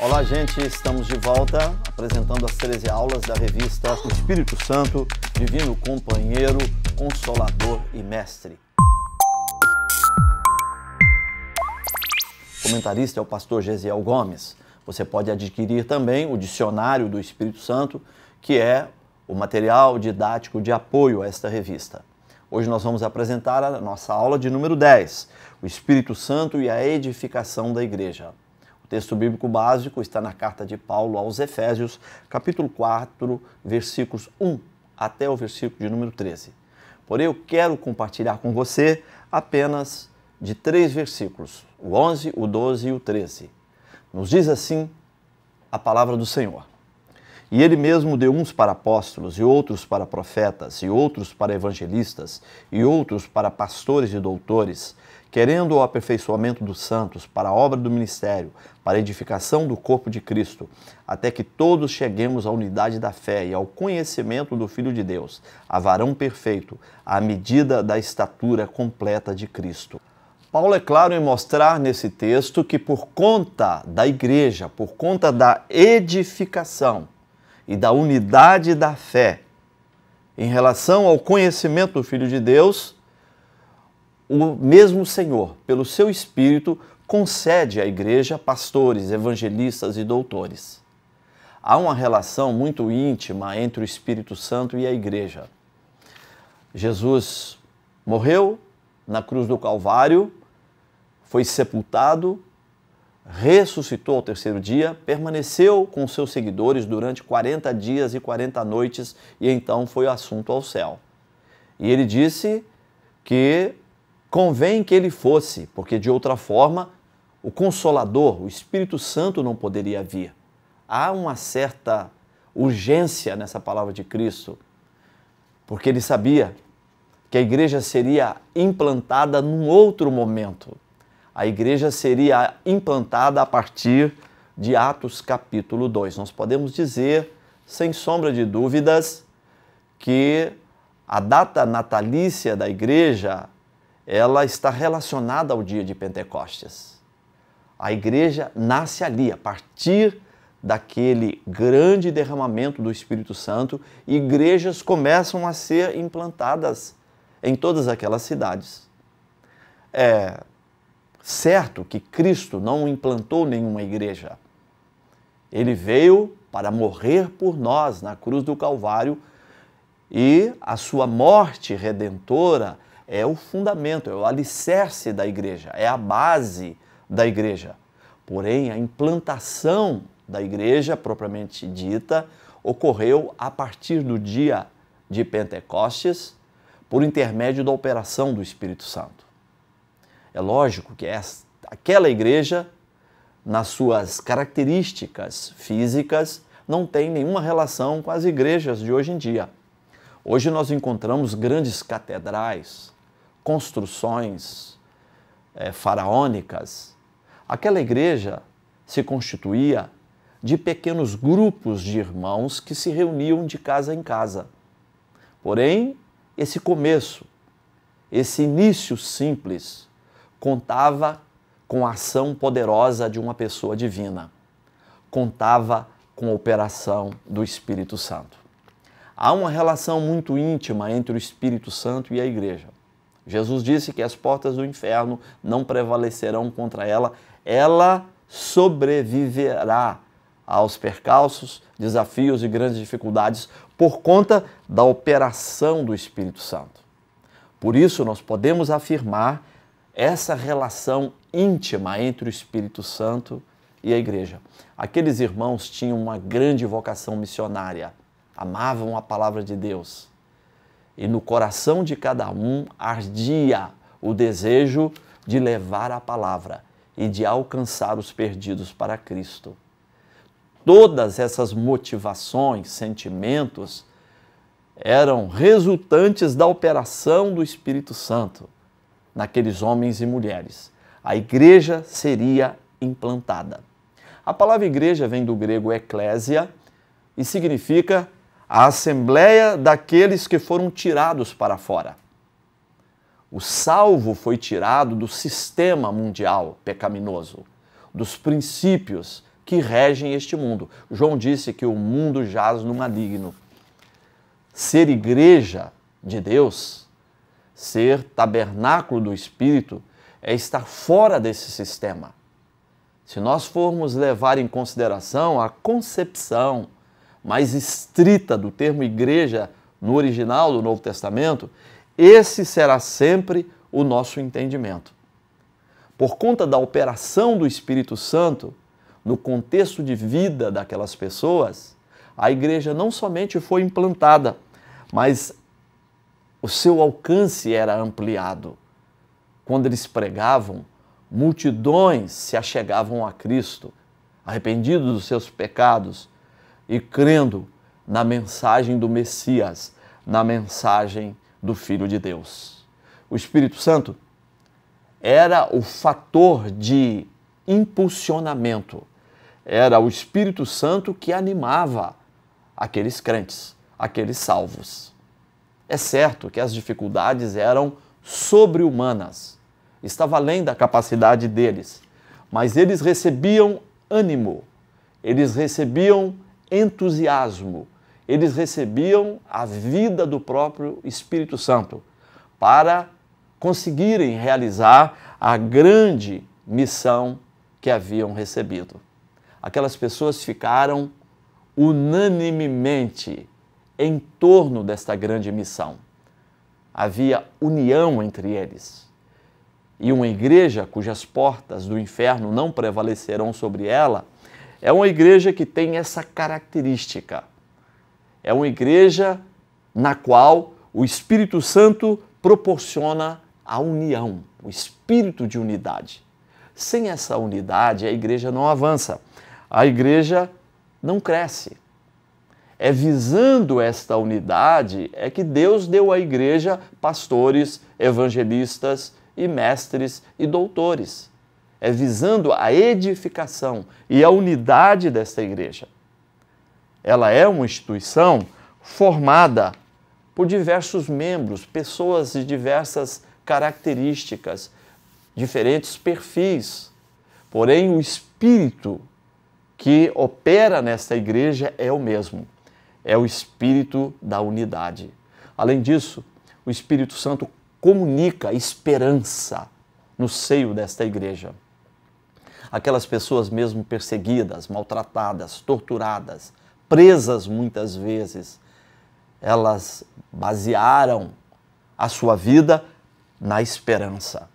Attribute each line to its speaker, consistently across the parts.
Speaker 1: Olá, gente, estamos de volta apresentando as 13 aulas da revista O Espírito Santo, Divino Companheiro, Consolador e Mestre. O comentarista é o pastor Gesiel Gomes. Você pode adquirir também o Dicionário do Espírito Santo, que é o material didático de apoio a esta revista. Hoje nós vamos apresentar a nossa aula de número 10, o Espírito Santo e a edificação da igreja. O texto bíblico básico está na carta de Paulo aos Efésios, capítulo 4, versículos 1 até o versículo de número 13. Porém, eu quero compartilhar com você apenas de 3 versículos, o 11, o 12 e o 13. Nos diz assim a palavra do Senhor. E ele mesmo deu uns para apóstolos, e outros para profetas, e outros para evangelistas, e outros para pastores e doutores, querendo o aperfeiçoamento dos santos, para a obra do ministério, para a edificação do corpo de Cristo, até que todos cheguemos à unidade da fé e ao conhecimento do Filho de Deus, a varão perfeito, à medida da estatura completa de Cristo. Paulo é claro em mostrar nesse texto que por conta da igreja, por conta da edificação e da unidade da fé, em relação ao conhecimento do Filho de Deus, o mesmo Senhor, pelo seu Espírito, concede à igreja pastores, evangelistas e doutores. Há uma relação muito íntima entre o Espírito Santo e a igreja. Jesus morreu na cruz do Calvário, foi sepultado, ressuscitou ao terceiro dia, permaneceu com seus seguidores durante 40 dias e 40 noites e então foi assunto ao céu. E ele disse que convém que ele fosse, porque de outra forma o Consolador, o Espírito Santo não poderia vir. Há uma certa urgência nessa palavra de Cristo, porque ele sabia que a igreja seria implantada num outro momento. A igreja seria implantada a partir de Atos capítulo 2. Nós podemos dizer, sem sombra de dúvidas, que a data natalícia da igreja, ela está relacionada ao dia de Pentecostes. A igreja nasce ali, a partir daquele grande derramamento do Espírito Santo, e igrejas começam a ser implantadas em todas aquelas cidades. É certo que Cristo não implantou nenhuma igreja. Ele veio para morrer por nós na cruz do Calvário e a sua morte redentora é o fundamento, é o alicerce da igreja, é a base da igreja. Porém, a implantação da igreja, propriamente dita, ocorreu a partir do dia de Pentecostes, por intermédio da operação do Espírito Santo. É lógico que aquela igreja, nas suas características físicas, não tem nenhuma relação com as igrejas de hoje em dia. Hoje nós encontramos grandes catedrais, construções faraônicas. Aquela igreja se constituía de pequenos grupos de irmãos que se reuniam de casa em casa. Porém, esse começo, esse início simples, contava com a ação poderosa de uma pessoa divina. Contava com a operação do Espírito Santo. Há uma relação muito íntima entre o Espírito Santo e a igreja. Jesus disse que as portas do inferno não prevalecerão contra ela. Ela sobreviverá aos percalços, desafios e grandes dificuldades por conta da operação do Espírito Santo. Por isso, nós podemos afirmar essa relação íntima entre o Espírito Santo e a igreja. Aqueles irmãos tinham uma grande vocação missionária, amavam a palavra de Deus. E no coração de cada um ardia o desejo de levar a palavra e de alcançar os perdidos para Cristo. Todas essas motivações, sentimentos, eram resultantes da operação do Espírito Santo naqueles homens e mulheres. A igreja seria implantada. A palavra igreja vem do grego eklésia e significa a assembleia daqueles que foram tirados para fora. O salvo foi tirado do sistema mundial pecaminoso, dos princípios que regem este mundo. João disse que o mundo jaz no maligno. Ser igreja de Deus, ser tabernáculo do Espírito, é estar fora desse sistema. Se nós formos levar em consideração a concepção mais estrita do termo igreja no original do Novo Testamento, esse será sempre o nosso entendimento. Por conta da operação do Espírito Santo, no contexto de vida daquelas pessoas, a igreja não somente foi implantada, mas o seu alcance era ampliado. Quando eles pregavam, multidões se achegavam a Cristo, arrependidos dos seus pecados e crendo na mensagem do Messias, na mensagem do Filho de Deus. O Espírito Santo era o fator de impulsionamento, era o Espírito Santo que animava aqueles crentes, aqueles salvos. É certo que as dificuldades eram sobre-humanas, estava além da capacidade deles, mas eles recebiam ânimo, eles recebiam entusiasmo, eles recebiam a vida do próprio Espírito Santo para conseguirem realizar a grande missão que haviam recebido. Aquelas pessoas ficaram unanimemente em torno desta grande missão. Havia união entre eles. E uma igreja cujas portas do inferno não prevalecerão sobre ela é uma igreja que tem essa característica. É uma igreja na qual o Espírito Santo proporciona a união, o espírito de unidade. Sem essa unidade, a igreja não avança, a igreja não cresce. É visando esta unidade é que Deus deu à igreja pastores, evangelistas e mestres e doutores. É visando a edificação e a unidade desta igreja. Ela é uma instituição formada por diversos membros, pessoas de diversas características, diferentes perfis. Porém, o espírito que opera nesta igreja é o mesmo. É o espírito da unidade. Além disso, o Espírito Santo comunica esperança no seio desta igreja. Aquelas pessoas mesmo perseguidas, maltratadas, torturadas, presas muitas vezes, elas basearam a sua vida na esperança.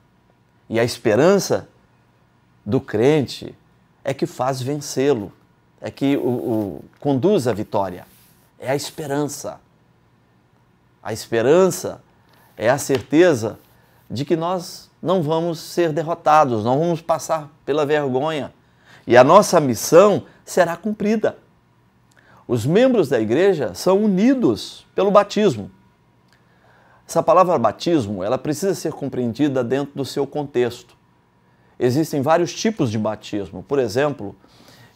Speaker 1: E a esperança do crente é que faz vencê-lo, é que o conduz à vitória. É a esperança. A esperança é a certeza de que nós não vamos ser derrotados, não vamos passar pela vergonha. E a nossa missão será cumprida. Os membros da igreja são unidos pelo batismo. Essa palavra batismo, ela precisa ser compreendida dentro do seu contexto. Existem vários tipos de batismo. Por exemplo,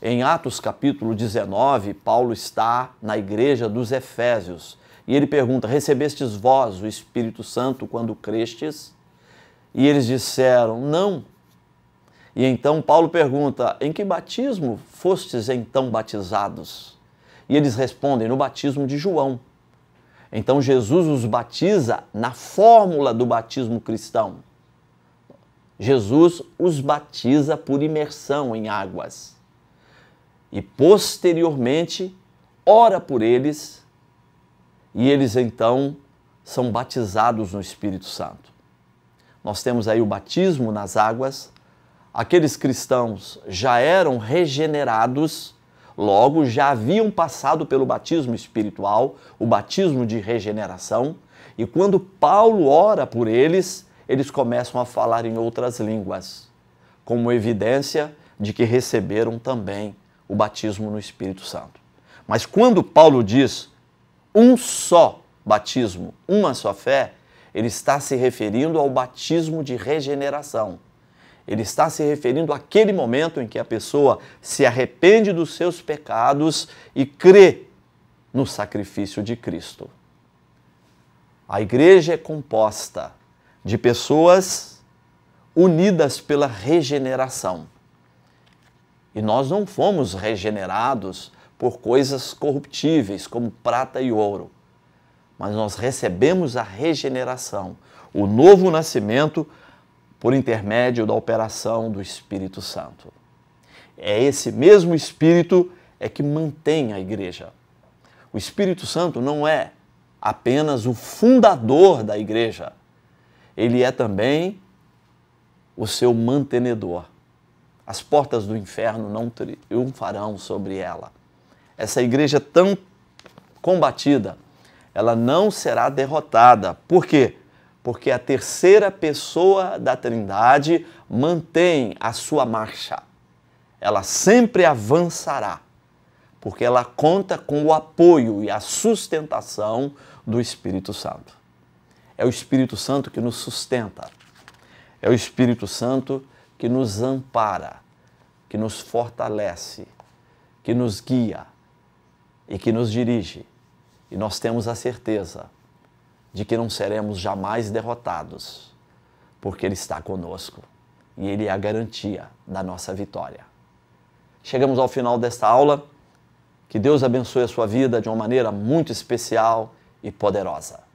Speaker 1: em Atos capítulo 19, Paulo está na igreja dos Efésios e ele pergunta: recebestes vós o Espírito Santo quando crestes? E eles disseram: não. E então Paulo pergunta: em que batismo fostes então batizados? E eles respondem: no batismo de João. Então Jesus os batiza na fórmula do batismo cristão. Jesus os batiza por imersão em águas. E posteriormente ora por eles e eles então são batizados no Espírito Santo. Nós temos aí o batismo nas águas. Aqueles cristãos já eram regenerados, logo já haviam passado pelo batismo espiritual, o batismo de regeneração, e quando Paulo ora por eles, eles começam a falar em outras línguas, como evidência de que receberam também o batismo no Espírito Santo. Mas quando Paulo diz um só batismo, uma só fé, ele está se referindo ao batismo de regeneração. Ele está se referindo àquele momento em que a pessoa se arrepende dos seus pecados e crê no sacrifício de Cristo. A igreja é composta de pessoas unidas pela regeneração. E nós não fomos regenerados por coisas corruptíveis, como prata e ouro. Mas nós recebemos a regeneração, o novo nascimento, por intermédio da operação do Espírito Santo. É esse mesmo Espírito que mantém a igreja. O Espírito Santo não é apenas o fundador da igreja, ele é também o seu mantenedor. As portas do inferno não triunfarão sobre ela. Essa igreja tão combatida, ela não será derrotada. Por quê? Porque a terceira pessoa da Trindade mantém a sua marcha. Ela sempre avançará, porque ela conta com o apoio e a sustentação do Espírito Santo. É o Espírito Santo que nos sustenta. É o Espírito Santo que nos ampara, que nos fortalece, que nos guia e que nos dirige. E nós temos a certeza de que não seremos jamais derrotados, porque Ele está conosco e Ele é a garantia da nossa vitória. Chegamos ao final desta aula. Que Deus abençoe a sua vida de uma maneira muito especial e poderosa.